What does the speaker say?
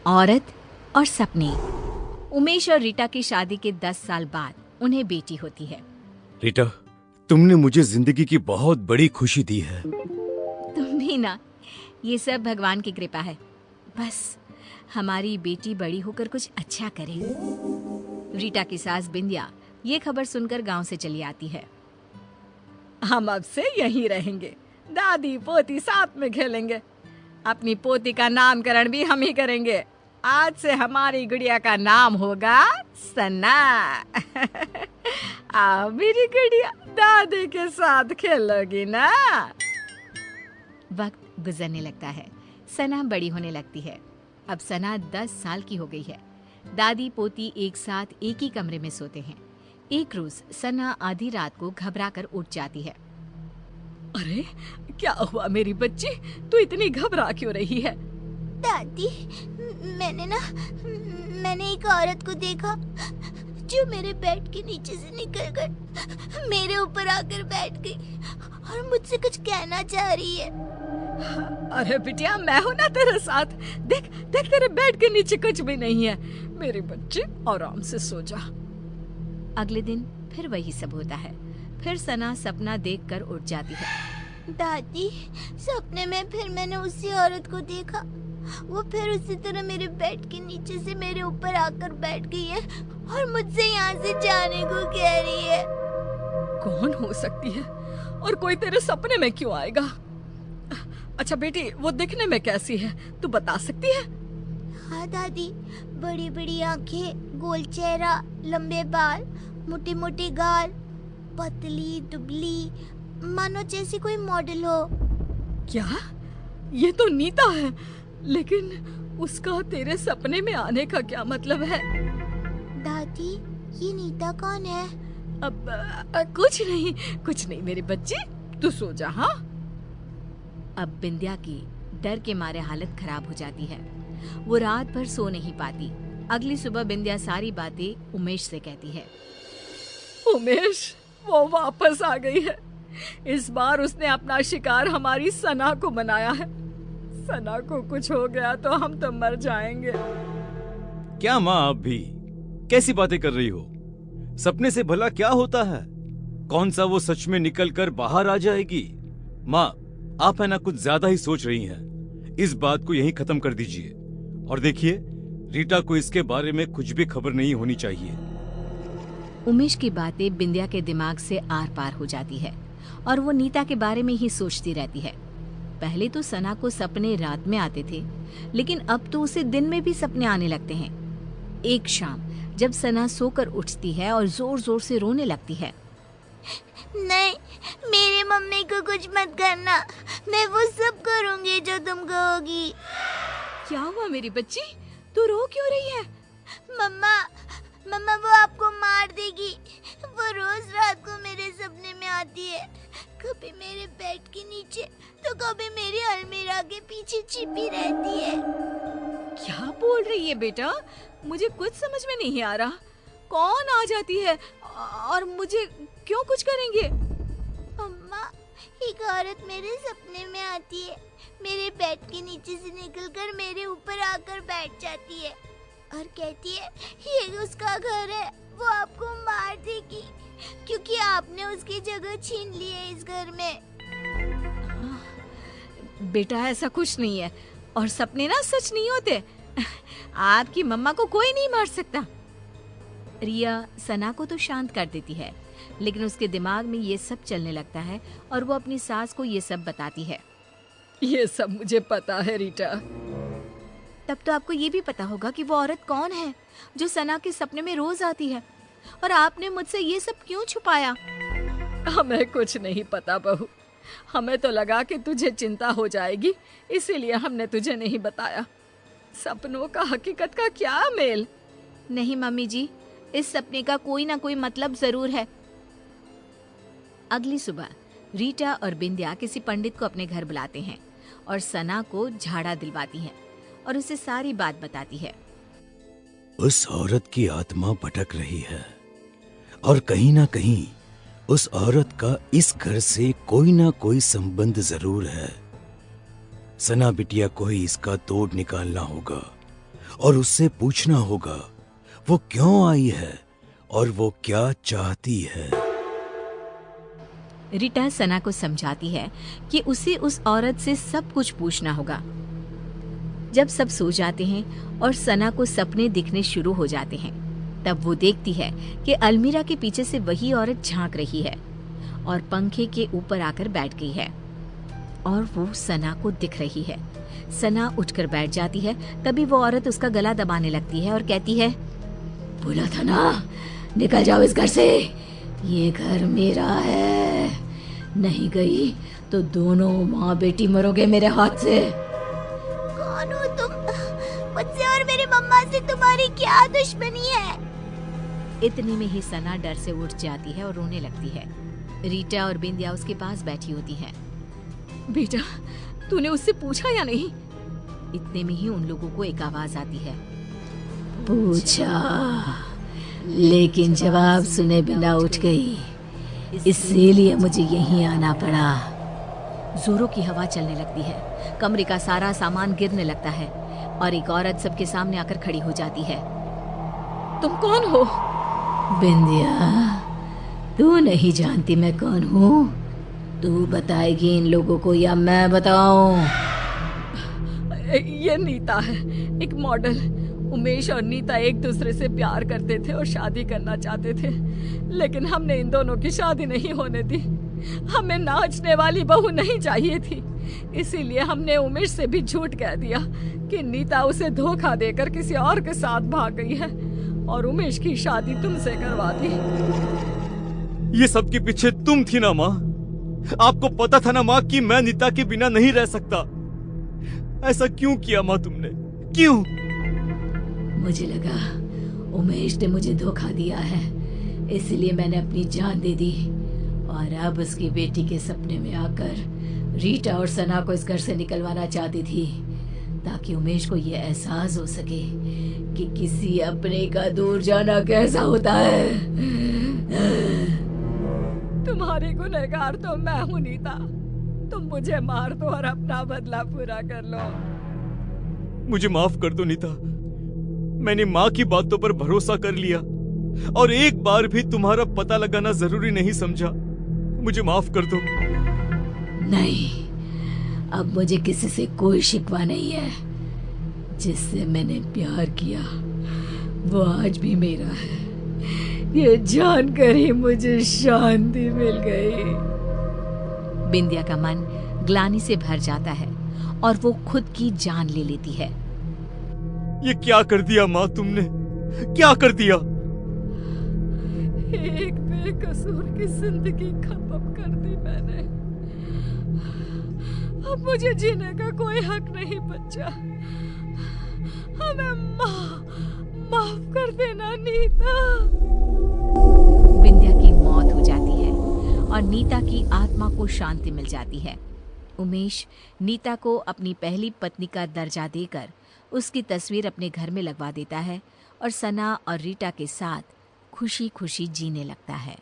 औरत और सपने। उमेश और रीटा की शादी के 10 साल बाद उन्हें बेटी होती है। रीटा, तुमने मुझे जिंदगी की बहुत बड़ी खुशी दी है। तुम भी ना, ये सब भगवान की कृपा है। बस हमारी बेटी बड़ी होकर कुछ अच्छा करे। रीटा की सास बिंदिया ये खबर सुनकर गांव से चली आती है। हम अब से यहीं रहेंगे, दादी पोती साथ में खेलेंगे। अपनी पोती का नामकरण भी हम ही करेंगे। आज से हमारी गुड़िया का नाम होगा सना। आओ मेरी गुड़िया, दादी के साथ खेलोगी ना। वक्त गुजरने लगता है, सना बड़ी होने लगती है। अब सना 10 साल की हो गई है। दादी पोती एक साथ एक ही कमरे में सोते हैं। एक रोज सना आधी रात को घबराकर उठ जाती है। अरे क्या हुआ मेरी बच्ची, तू इतनी घबरा क्यों रही है? दादी, मैंने एक औरत को देखा जो मेरे बेड के नीचे से निकलकर मेरे ऊपर आकर बैठ गई और मुझसे कुछ कहना चाह रही है। अरे बिटिया, मैं हूं ना तेरे साथ। देख देख, तेरे बेड के नीचे कुछ भी नहीं है। मेरी बच्ची आराम से सो जा। अगले दिन फिर वही सब होता है। फिर सना सपना देखकर उठ जाती है। दादी, सपने में फिर मैंने उसी औरत को देखा। वो फिर उसी तरह मेरे बेड के नीचे से मेरे ऊपर आकर बैठ गई है और मुझसे यहाँ से जाने को कह रही है। कौन हो सकती है और कोई तेरे सपने में क्यों आएगा? अच्छा बेटी, वो दिखने में कैसी है, तू बता सकती है? हाँ दादी, बड़ी बड़ी आंखें, गोल चेहरा, लंबे बाल, मोटे मोटे गाल, पतली दुबली, मानो जैसी कोई मॉडल हो। क्या? ये तो नीता है, लेकिन उसका तेरे सपने में आने का क्या मतलब है? दादी, ये नीता कौन है? अब कुछ नहीं मेरी बच्ची, तू सो जा। हाँ। अब बिंदिया की डर के मारे हालत खराब हो जाती है। वो रात भर सो नहीं पाती। अगली सुबह बिंदिया सारी बातें उमेश से कहती है। उमेश, वो वापस आ गई है। इस बार उसने अपना शिकार हमारी सना को बनाया है। सना को कुछ हो गया तो हम तो मर जाएंगे। क्या माँ, आप भी कैसी बातें कर रही हो? सपने से भला क्या होता है? कौन सा वो सच में निकल कर बाहर आ जाएगी? माँ, आप है ना कुछ ज्यादा ही सोच रही हैं। इस बात को यहीं खत्म कर दीजिए और देखिए, रीटा को इसके बारे में कुछ भी खबर नहीं होनी चाहिए। उमेश की बातें बिंदिया के दिमाग से आर पार हो जाती है और वो नीता के बारे में ही सोचती रहती है। पहले तो सना को सपने रात में आते थे, लेकिन अब तो उसे दिन में भी सपने आने लगते हैं। एक शाम जब सना सोकर उठती है और जोर जोर से रोने लगती है। नहीं, मेरी मम्मी को कुछ मत करना, मैं वो सब करूंगी जो तुम कहोगी। क्या हुआ मेरी बच्ची, तू रो क्यों रही है? मम्मा वो आपको मार देगी। वो रोज रात को मेरे सपने में आती है, कभी मेरे बेड के नीचे तो कभी मेरी अलमीरा के पीछे छिपी रहती है। क्या बोल रही है बेटा, मुझे कुछ समझ में नहीं आ रहा। कौन आ जाती है और मुझे क्यों कुछ करेंगे? अम्मा, एक औरत मेरे सपने में आती है, मेरे बेड के नीचे से निकलकर मेरे ऊपर आकर बैठ जाती है और कहती है ये उसका घर है, वो आपको मार देगी क्योंकि आपने उसकी जगह छीन ली है इस घर में। बेटा, ऐसा कुछ नहीं है और सपने ना सच नहीं होते। आपकी मम्मा को कोई नहीं मार सकता। रिया सना को तो शांत कर देती है, लेकिन उसके दिमाग में ये सब चलने लगता है और वो अपनी सास को ये सब बताती है। ये सब मुझे पता है रीटा। तब तो आपको ये भी पता होगा कि वो औरत कौन है जो सना के सपने में रोज आती है, और आपने मुझसे ये सब क्यों छुपाया? हमें कुछ नहीं पता बहू, हमें तो लगा कि तुझे चिंता हो जाएगी, इसीलिए हमने तुझे नहीं बताया। सपनों का हकीकत का क्या मेल? नहीं मम्मी जी, इस सपने का कोई ना कोई मतलब जरूर है। अगली सुबह रीटा और बिंदिया किसी पंडित को अपने घर बुलाते हैं और सना को झाड़ा दिलवाती हैं और उसे सारी बात बताती है। उस औरत की आत्मा भटक रही है और कहीं ना कहीं उस औरत का इस घर से कोई ना कोई संबंध जरूर है। सना बिटिया को ही इसका तोड़ निकालना होगा और उससे पूछना होगा वो क्यों आई है और वो क्या चाहती है। रीटा सना को समझाती है कि उसे उस औरत से सब कुछ पूछना होगा। जब सब सो जाते हैं और सना को सपने दिखने शुरू हो जाते हैं, तब वो देखती है कि अलमीरा के पीछे से वही औरत झांक रही है और पंखे के ऊपर आकर बैठ गई है और वो सना को दिख रही है। सना उठकर बैठ जाती है। तभी वो औरत उसका गला दबाने लगती है और कहती है, बोला था ना, निकल जाओ इस घर से, ये घर मेरा है, नहीं गई तो दोनों माँ बेटी मरोगे मेरे हाथ से। कौन हो तुम? मुझसे और मेरी मम्मा से तुम्हारी क्या दुश्मनी है? इतने में ही सना डर से उठ जाती है और रोने लगती है। रीटा और बिंदिया उसके पास बैठी होती हैं। बेटा, तूने उससे पूछा या नहीं? इतने में ही उन लोगों को एक आवाज आती है, पूछा, लेकिन जवाब सुने बिना उठ गई, इसीलिए मुझे यहीं आना पड़ा। जोरों की हवा चलने लगती है, कमरे का सारा सामान गिरने लगता है और एक औरत सबके सामने आकर खड़ी हो जाती है। तुम कौन हो? बिंदिया, तू नहीं जानती मैं कौन हूँ? तू बताएगी इन लोगों को या मैं बताऊं? ये नीता है, एक मॉडल। उमेश और नीता एक दूसरे से प्यार करते थे और शादी करना चाहते थे, लेकिन हमने इन दोनों की शादी नहीं होने दी। हमें नाचने वाली बहू नहीं चाहिए थी, इसीलिए हमने उमेश से भी झूठ कह दिया कि नीता उसे धोखा देकर किसी और के साथ भाग गई है और उमेश की शादी तुमसे करवा दी। ये सब के पीछे तुम थी ना माँ? आपको पता था ना माँ कि मैं नीता के बिना नहीं रह सकता। ऐसा क्यों किया माँ तुमने? क्यों? मुझे लगा उमेश ने मुझे धोखा दिया है, इसलिए मैंने अपनी जान दे दी और अब उसकी बेटी के सपने में आकर रीटा और सना को इस घर से निकलवाना चाहती थी, ताकि उमेश को ये एहसास हो सके कि किसी अपने का दूर जाना कैसा होता है। तुम्हारी गुनहगार तो मैं हूँ नीता, तुम मुझे मार दो और अपना बदला पूरा कर लो। मुझे माफ कर दो नीता, मैंने माँ की बातों पर भरोसा कर लिया और एक बार भी तुम्हारा पता लगाना जरूरी नहीं समझा। मुझे माफ कर दो। नहीं, अब मुझे किसी से कोई शिकवा नहीं है। जिससे मैंने प्यार किया वो आज भी मेरा है। ये जानकर ही मुझे शांति मिल गई। बिंदिया का मन ग्लानि से भर जाता है और वो खुद की जान ले लेती है। ये क्या कर दिया माँ तुमने? क्या कर दिया? एक बेकसूर की जिंदगी खत्म कर दी मैंने। अब मुझे जीने का कोई हक नहीं बचा। हमें माफ कर देना नीता। बिंदिया की मौत हो जाती है और नीता की आत्मा को शांति मिल जाती है। उमेश नीता को अपनी पहली पत्नी का दर्जा देकर उसकी तस्वीर अपने घर में लगवा देता है और सना और रीटा के साथ खुशी खुशी जीने लगता है।